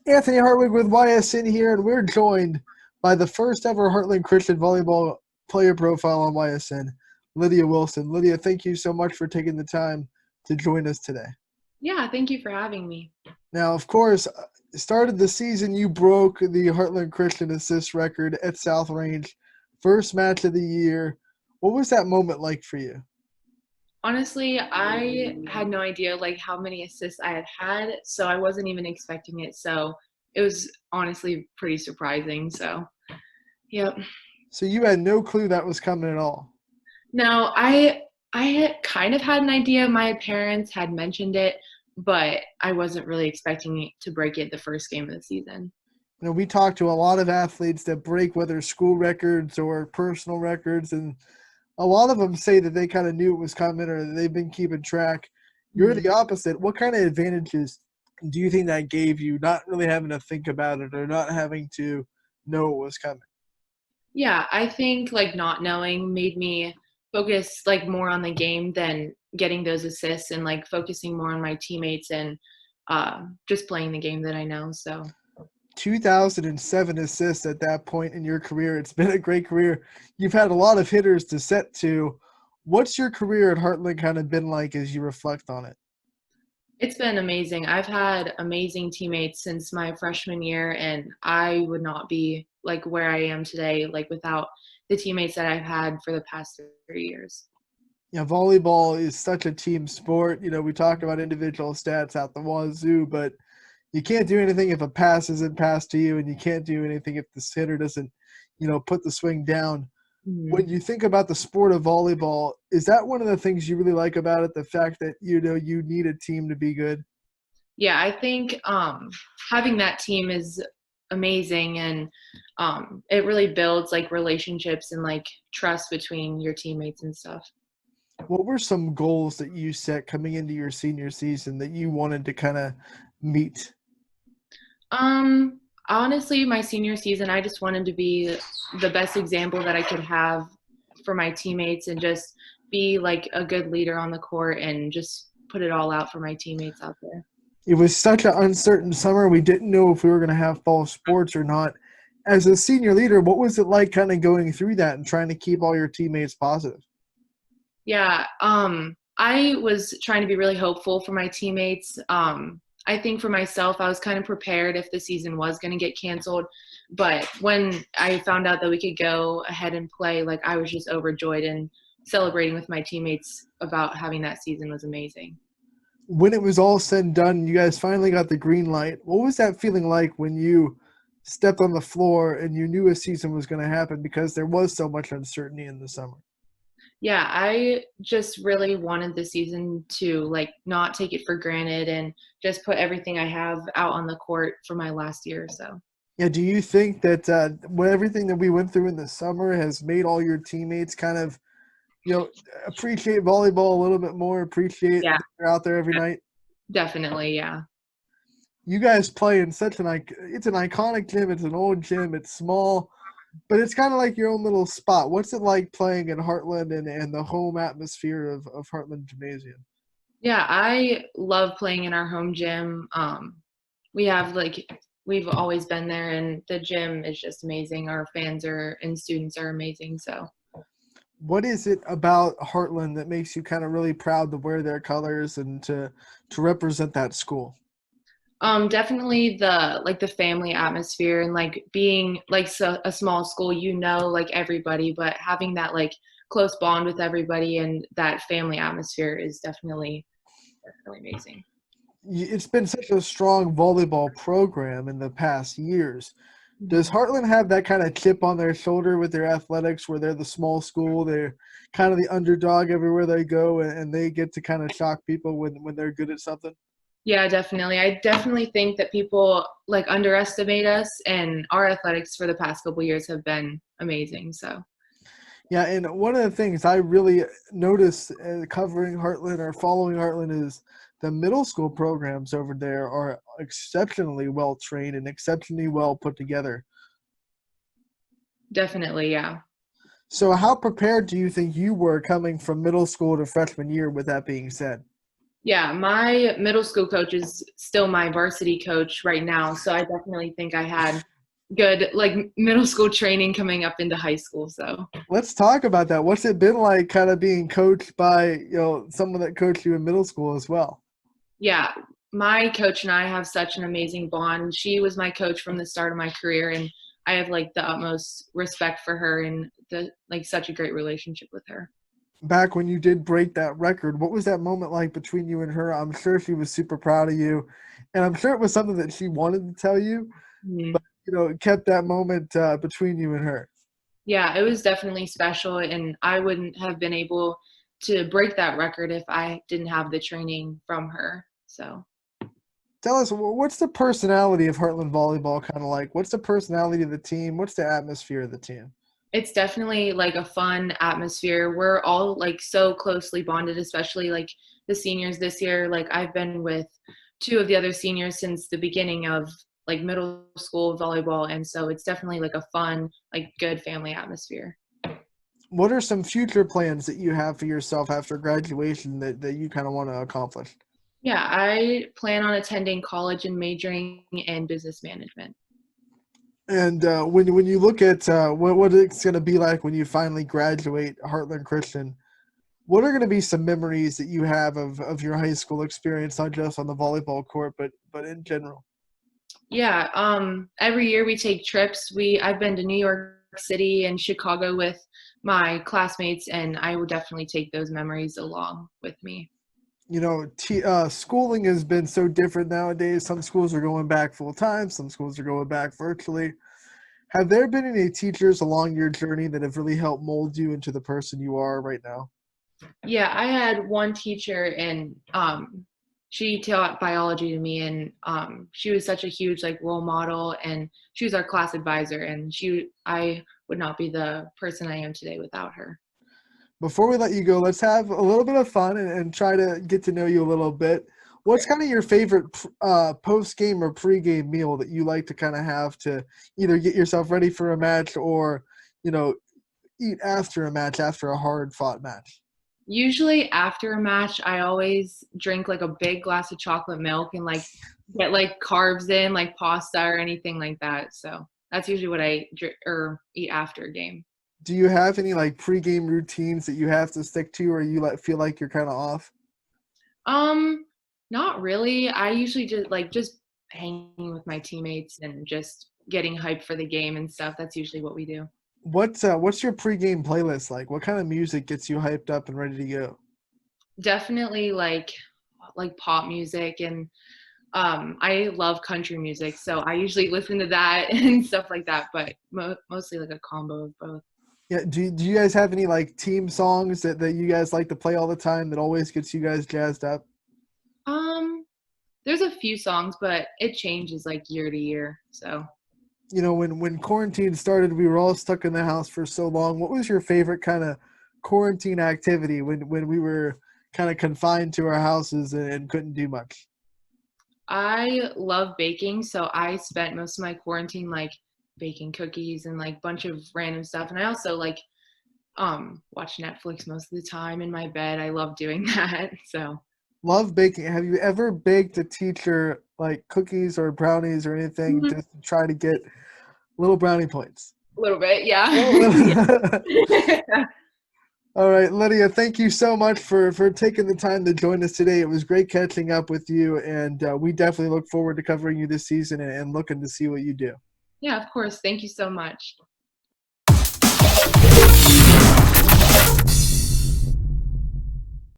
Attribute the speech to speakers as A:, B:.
A: Anthony Hartwig with YSN here, and we're joined by the first ever Heartland Christian volleyball player profile on YSN, Lydia Wilson. Lydia, thank you so much for taking the time to join us today.
B: Yeah, thank you for having me.
A: Now, of course, started the season, you broke the Heartland Christian assist record at South Range, first match of the year. What was that moment like for you?
B: Honestly, I had no idea how many assists I had, so I wasn't even expecting it. So it was honestly pretty surprising. So, yep.
A: So you had no clue that was coming at all?
B: No, I had kind of had an idea. My parents had mentioned it, but I wasn't really expecting to break it the first game of the season.
A: You know, we talk to a lot of athletes that break whether school records or personal records, and a lot of them say that they kind of knew it was coming or they've been keeping track. You're
B: Mhm.
A: the opposite. What kind of advantages do you think that gave you, not really having to think about it or not having to know it was coming?
B: Yeah, I think not knowing made me focus more on the game than getting those assists and focusing more on my teammates and just playing the game that I know. So
A: 2007 assists at that point in your career. It's been a great career. You've had a lot of hitters to set to. What's your career at Heartland kind of been like as you reflect on it?
B: it's been amazing. I've had amazing teammates since my freshman year, and I would not be where I am today without the teammates that I've had for the past 3 years.
A: Yeah, volleyball is such a team sport. You know, we talk about individual stats out the wazoo, but you can't do anything if a pass isn't passed to you, and you can't do anything if the hitter doesn't, put the swing down.
B: Mhm.
A: When you think about the sport of volleyball, is that one of the things you really like about it? The fact that you need a team to be good.
B: Yeah, I think having that team is amazing, and it really builds relationships and trust between your teammates and stuff.
A: What were some goals that you set coming into your senior season that you wanted to kind of meet?
B: Honestly, my senior season, I just wanted to be the best example that I could have for my teammates and just be a good leader on the court and just put it all out for my teammates out there.
A: It was such an uncertain summer. We didn't know if we were going to have fall sports or not. As a senior leader, what was it like kind of going through that and trying to keep all your teammates positive?
B: Yeah, I was trying to be really hopeful for my teammates. I think for myself, I was kind of prepared if the season was going to get canceled. But when I found out that we could go ahead and play, I was just overjoyed, and celebrating with my teammates about having that season was amazing.
A: When it was all said and done, you guys finally got the green light. What was that feeling like when you stepped on the floor and you knew a season was going to happen because there was so much uncertainty in the summer?
B: Yeah, I just really wanted the season to not take it for granted and just put everything I have out on the court for my last year or so.
A: Yeah, do you think that when everything that we went through in the summer has made all your teammates kind of, appreciate volleyball a little bit more, appreciate
B: Yeah,
A: that you're out there every night?
B: definitely. Yeah.
A: You guys play in such it's an iconic gym. It's an old gym. It's small, but it's kind of like your own little spot. What's it like playing in Heartland and the home atmosphere of Heartland Gymnasium?
B: Yeah, I love playing in our home gym. We have we've always been there, and the gym is just amazing. Our fans are and students are amazing. So
A: What is it about Heartland that makes you kind of really proud to wear their colors and to represent that school?
B: definitely the family atmosphere and being a small school, everybody, but having that close bond with everybody and that family atmosphere is definitely amazing.
A: It's been such a strong volleyball program in the past years. Does
B: Mhm.
A: Heartland have that kind of chip on their shoulder with their athletics where they're the small school, they're kind of the underdog everywhere they go, and they get to kind of shock people when they're good at something?
B: Yeah, definitely. I definitely think that people underestimate us, and our athletics for the past couple years have been amazing. So,
A: Yeah, and one of the things I really notice covering Heartland or following Heartland is the middle school programs over there are exceptionally well trained and exceptionally well put together.
B: definitely, yeah.
A: So, how prepared do you think you were coming from middle school to freshman year? With that being said,
B: Yeah, my middle school coach is still my varsity coach right now, so I definitely think I had good like middle school training coming up into high school. So
A: Let's talk about that. What's it been like kind of being coached by, someone that coached you in middle school as well?
B: yeah, my coach and I have such an amazing bond. She was my coach from the start of my career, and I have like the utmost respect for her and the like such a great relationship with her.
A: Back when you did break that record, what was that moment like between you and her? I'm sure she was super proud of you, and I'm sure it was something that she wanted to tell you,
B: Mhm.
A: but it kept that moment between you and her.
B: Yeah, it was definitely special, and I wouldn't have been able to break that record if I didn't have the training from her. So
A: Tell us, what's the personality of Heartland Volleyball kind of like? What's the personality of the team? What's the atmosphere of the team?
B: it's definitely like a fun atmosphere. We're all like so closely bonded, especially like the seniors this year. Like I've been with two of the other seniors since the beginning of like middle school volleyball, and so it's definitely like a fun, like good family atmosphere.
A: What are some future plans that you have for yourself after graduation that you kind of want to accomplish?
B: Yeah, I plan on attending college and majoring in business management.
A: And when you look at what it's going to be like when you finally graduate Heartland Christian, what are going to be some memories that you have of your high school experience, not just on the volleyball court, but in general?
B: Yeah, every year we take trips. I've been to New York City and Chicago with my classmates, and I will definitely take those memories along with me.
A: Schooling has been so different nowadays. Some schools are going back full time, some schools are going back virtually. Have there been any teachers along your journey that have really helped mold you into the person you are right now?
B: Yeah, I had one teacher, and she taught biology to me, and she was such a huge like role model, and she was our class advisor, and I would not be the person I am today without her.
A: Before we let you go, let's have a little bit of fun and try to get to know you a little bit. What's kind of your favorite post game or pre-game meal that you like to kind of have to either get yourself ready for a match or, you know, eat after a match, after a hard fought match?
B: Usually after a match, I always drink like a big glass of chocolate milk and like get like carbs in, like pasta or anything like that. So that's usually what I drink or eat after a game.
A: Do you have any like pre-game routines that you have to stick to, or you feel like you're kind of off?
B: Um, Not really. I usually just hanging with my teammates and just getting hyped for the game and stuff. That's usually what we do.
A: What's your pre-game playlist like? What kind of music gets you hyped up and ready to go?
B: Definitely like pop music, and I love country music, so I usually listen to that and stuff like that, but mostly like a combo of both.
A: Yeah, do you guys have any like team songs that you guys like to play all the time that always gets you guys jazzed up?
B: Um, there's a few songs, but it changes like year to year. So
A: When quarantine started, we were all stuck in the house for so long. What was your favorite kind of quarantine activity when we were kind of confined to our houses and couldn't do much?
B: I love baking, so I spent most of my quarantine like baking cookies and like bunch of random stuff. And I also like watch Netflix most of the time in my bed. I love doing that. So
A: Love baking. Have you ever baked a teacher like cookies or brownies or anything
B: Mhm.
A: just to try to get little brownie points?
B: A little bit, yeah. Yeah.
A: All right, Lydia, thank you so much for taking the time to join us today. It was great catching up with you, and we definitely look forward to covering you this season and looking to see what you do.
B: Yeah, of course. Thank you so much.